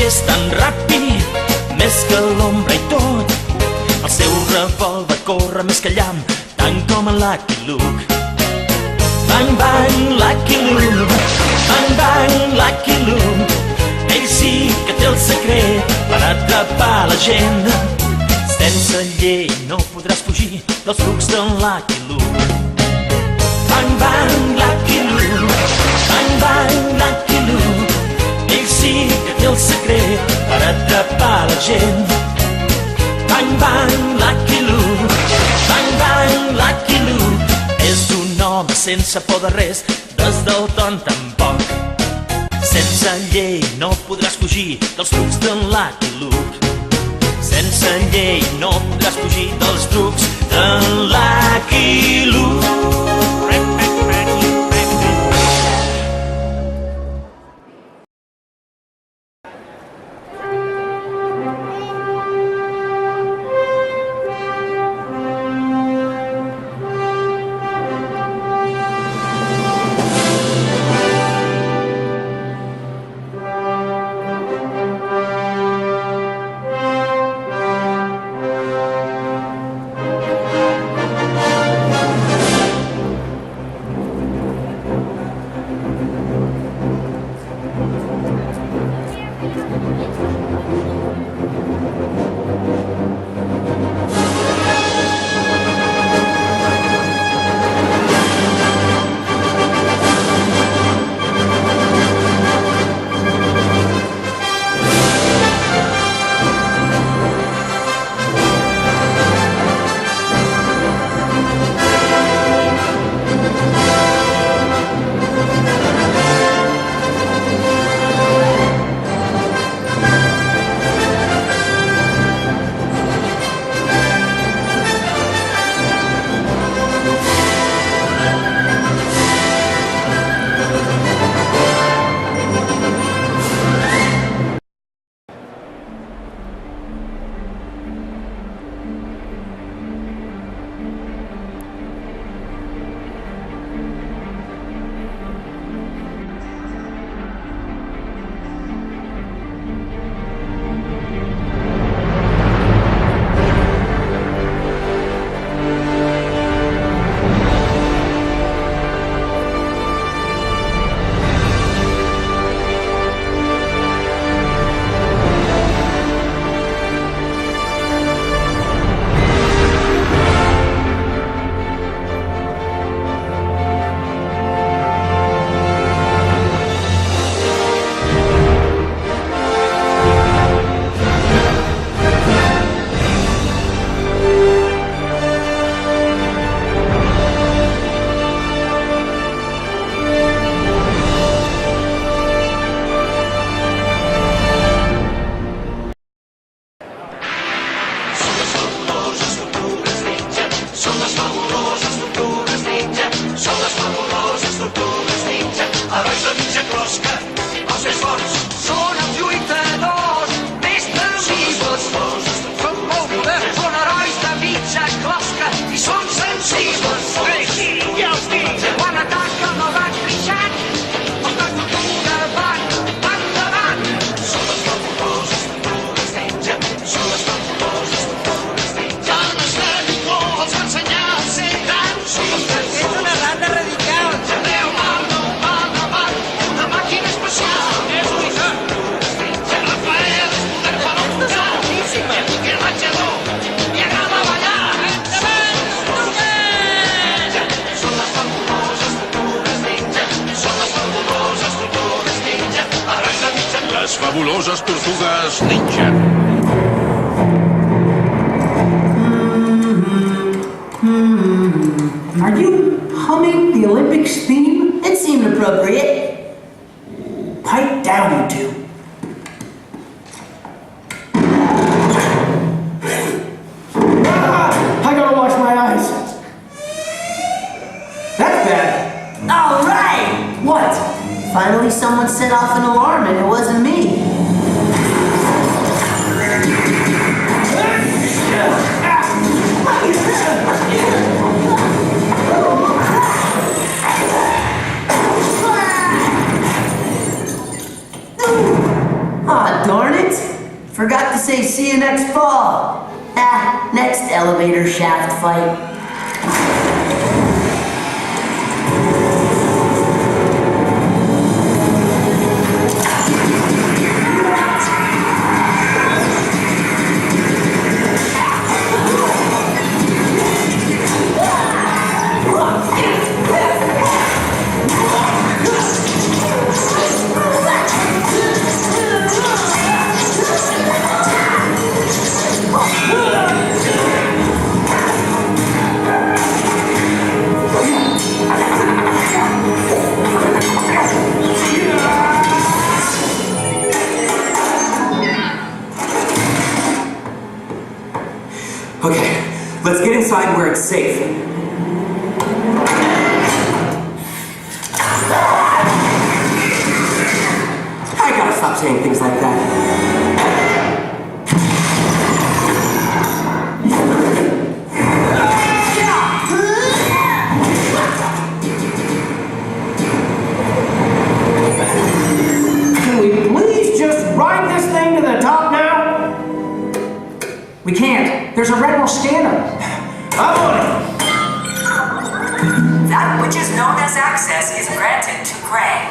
és tan ràpid, més que l'ombra i tot. El seu revòlver corre més que el llamp, tant com en Lucky Luke. Bang, bang, Lucky Luke, bang, bang, Lucky Luke. Ell sí que té el secret per atrapar la gent. Sense llei no podràs fugir dels trucs d'en Lucky Luke. Bang, bang, Lucky Luke, bang, bang, Lucky Luke. Ell sí que té el secret per atrapar la gent. Bang, bang, Lucky Luke, bang, bang, Lucky Luke. És un home sense por de res, des del ton tampoc. Sense llei no podràs fugir dels trucs d'en Lucky Luke. Sense llei no podràs fugir dels trucs d'en Lucky Luke. Les fabuloses tortugues ninja. Are you humming the Olympics theme? It seemed appropriate. Pipe down, you two. I gotta wash my eyes. That's bad. All right! What? Finally someone set off an alarm and it wasn't me. Ah, darn it. Forgot to say see you next fall. Ah, next elevator shaft fight. Okay, let's get inside where it's safe. I gotta stop saying things like that. Can we please just ride this thing to the top now? We can't. There's a retinal scanner. I'm on it. That which is known as access is granted to Gray.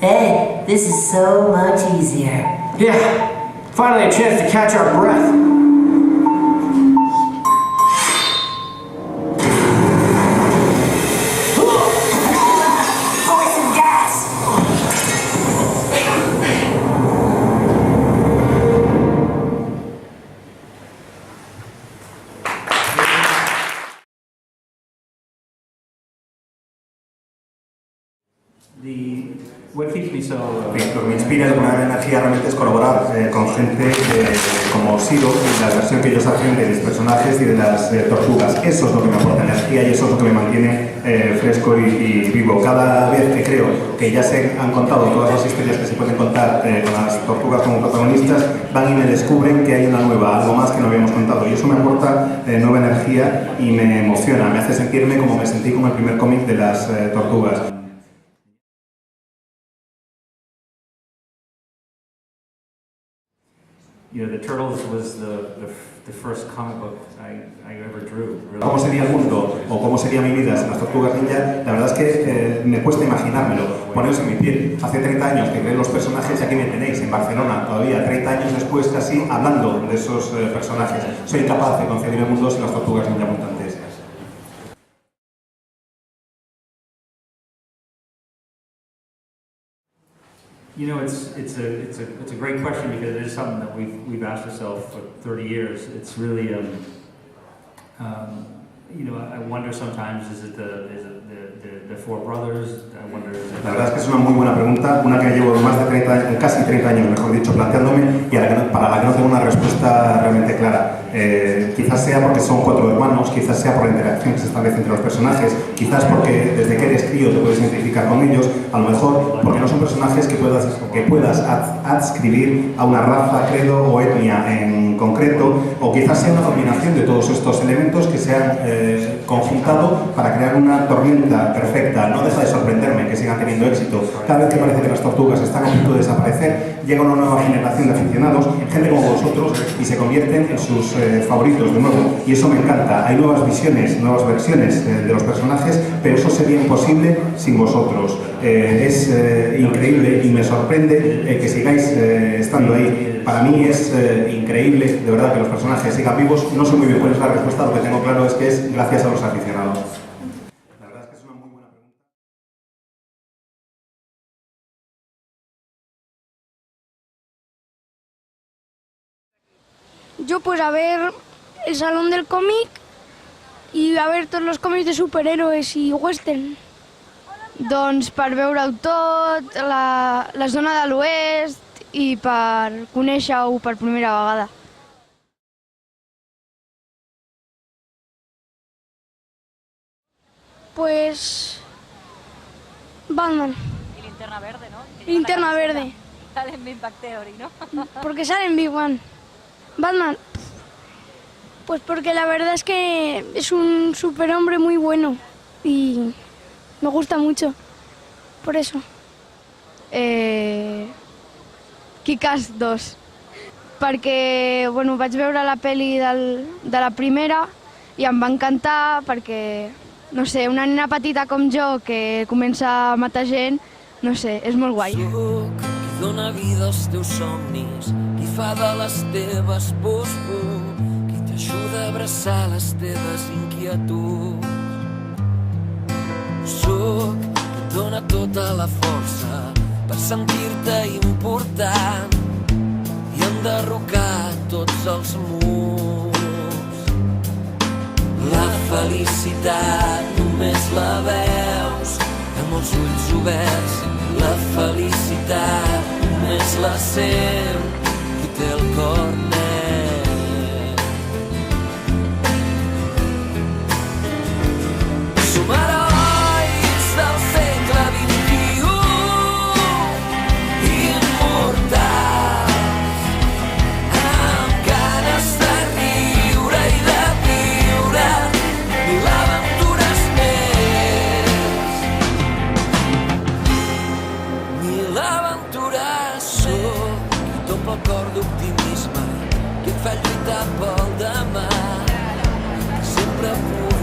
Hey, this is so much easier. Yeah, finally a chance to catch our breath. Poison gas! What keeps me so Lo que me inspira de una energía realmente es colaborar con gente como Siro y la versión que ellos hacen de los personajes y de las tortugas. Eso es lo que me aporta energía y eso es lo que me mantiene fresco y vivo. Cada vez que creo que ya se han contado todas las historias que se pueden contar con las tortugas como protagonistas, van y me descubren que hay una nueva, algo más que no habíamos contado. Y eso me aporta nueva energía y me emociona, me hace sentirme como me sentí con el primer cómic de las tortugas. You know, the Turtles was the first comic book I ever drew. Really. ¿Cómo sería el mundo o cómo sería mi vida sin las tortugas ninja? La verdad es que me cuesta imaginármelo, poneros en mi piel. Hace 30 años que creé los personajes y aquí me tenéis, en Barcelona, todavía 30 años después casi, hablando de esos personajes. Soy incapaz de concebir el mundo sin las tortugas ninja mutantes. You know, it's a great question because it is something that we've asked ourselves for 30 years. It's really you know, I wonder sometimes is it the four brothers? I wonder. La verdad es que es una muy buena pregunta, una que llevo más de 30, casi 30 años, mejor dicho, planteándome y para la que no tengo una respuesta realmente clara. Quizás sea porque son 4 hermanos, quizás sea por la interacción que se establece entre los personajes, quizás porque desde que eres crío te puedes identificar con ellos, a lo mejor porque no son personajes que puedas adscribir a una raza, credo o etnia en concreto, o quizás sea una combinación de todos estos elementos que se han conjuntado para crear una tormenta perfecta. No deja de sorprenderme que sigan teniendo éxito. Cada vez que parece que las tortugas están a punto de desaparecer, llega una nueva generación de aficionados, gente como vosotros, y se convierten en sus favoritos de nuevo. Y eso me encanta. Hay nuevas visiones, nuevas versiones de los personajes, pero eso sería imposible sin vosotros. Es increíble y me sorprende que sigáis estando ahí. Para mí es increíble, de verdad, que los personajes sigan vivos. No sé muy bien cuál es la respuesta, lo que tengo claro es que es gracias a los aficionados. La verdad es que es una muy buena pregunta. Yo pues a ver el Salón del Cómic i a ver tots els còmics de superhéroes i western. Doncs per veure-ho tot, la zona de l'oest i per conèixer-ho per primera vegada. Pues Batman. Y Linterna Verde, ¿no? Linterna Verde. Sale en Big Bang Theory, ¿no? Porque sale en Big Bang. Batman. Pues porque la verdad es que es un superhombre muy bueno y me gusta mucho, por eso. Kick-Ass 2, perquè vaig veure la pel·li de la primera i em va encantar perquè, no sé, una nena petita com jo que comença a matar gent, no sé, és molt guai. Soc qui dóna vida als teus somnis, qui fa de les teves pors por, qui t'ajuda a abraçar les teves inquietuds. Soc qui et dóna tota la força per sentir-te important i enderrocar tots els murs. La felicitat només la veus amb els ulls oberts. La felicitat només la sent qui té el cor net. Som herois del segle XXI, immortals, amb ganes de riure i de viure mil aventures més. Mil aventures. Soc qui t'omple el cor d'optimisme, qui et fa lluitar pel demà, que sempre puc